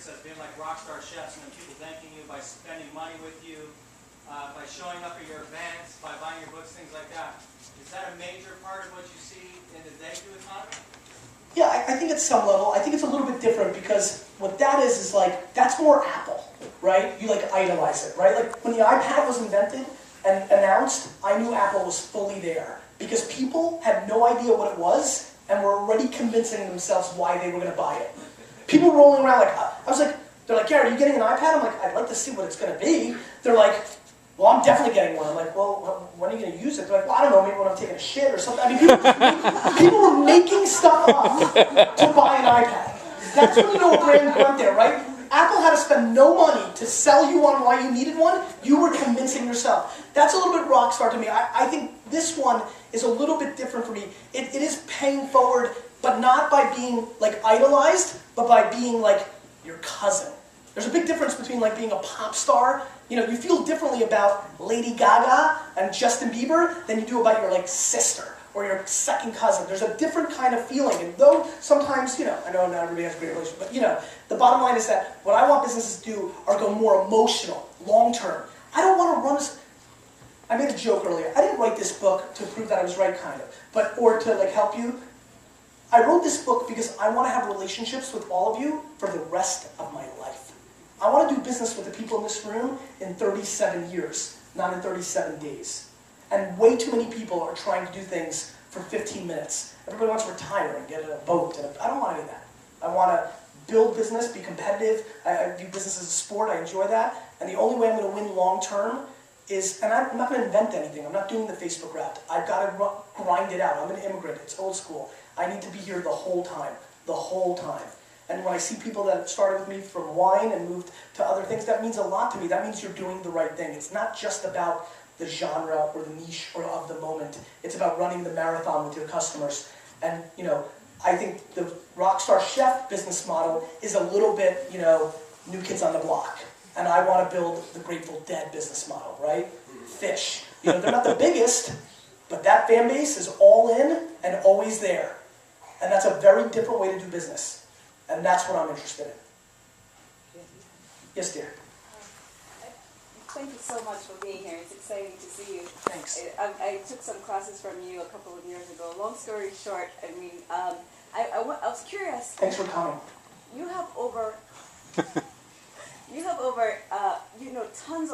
business as being like rock star chefs and then people thanking you by spending money with you, by showing up at your events, by buying your books, things like that. Is that a major part of what you see in the thank you economy? Yeah, I think at some level, I think it's a little bit different because what that is like, that's more Apple, right? You like idolize it, right? Like when the iPad was invented and announced, I knew Apple was fully there because people had no idea what it was and were already convincing themselves why they were going to buy it. People rolling around like, I was like, they're like, Gary, are you getting an iPad? I'm like, I'd like to see what it's going to be. They're like, well, I'm definitely getting one. I'm like, well, when are you going to use it? They're like, well, I don't know, maybe when I'm taking a shit or something. I mean, people were making stuff up to buy an iPad. That's when you know a brand went there, right? Apple had to spend no money to sell you on why you needed one. You were convincing yourself. That's a little bit rock star to me. I think this one is a little bit different for me. It is paying forward, but not by being like idolized, but by being like your cousin. There's a big difference between like being a pop star. You know, you feel differently about Lady Gaga and Justin Bieber than you do about your like sister or your second cousin. There's a different kind of feeling. And though sometimes, you know, I know not everybody has a great relationship, but you know, the bottom line is that what I want businesses to do are go more emotional, long term. I don't want to run as, I made a joke earlier. I didn't write this book to prove that I was right, kind of, but or to like help you. I wrote this book because I want to have relationships with all of you for the rest of my life. I want to do business with the people in this room in 37 years, not in 37 days. And way too many people are trying to do things for 15 minutes. Everybody wants to retire and get a boat. And I don't want any of that. I want to build business, be competitive. I view business as a sport. I enjoy that. And the only way I'm going to win long term is, and I'm not going to invent anything. I'm not doing the Facebook route. I've got to grind it out. I'm an immigrant. It's old school. I need to be here the whole time. The whole time. And when I see people that started with me from wine and moved to other things, that means a lot to me. That means you're doing the right thing. It's not just about the genre or the niche or of the moment. It's about running the marathon with your customers. And, you know, I think the Rockstar Chef business model is a little bit, you know, New Kids on the Block. And I want to build the Grateful Dead business model, right? Fish. You know, they're not the biggest, but that fan base is all in and always there. And that's a very different way to do business. And that's what I'm interested in. Yes, dear. Thank you so much for being here. It's exciting to see you. Thanks. I took some classes from you a couple of years ago. Long story short, I mean, I was curious. Thanks for coming. You have over, tons of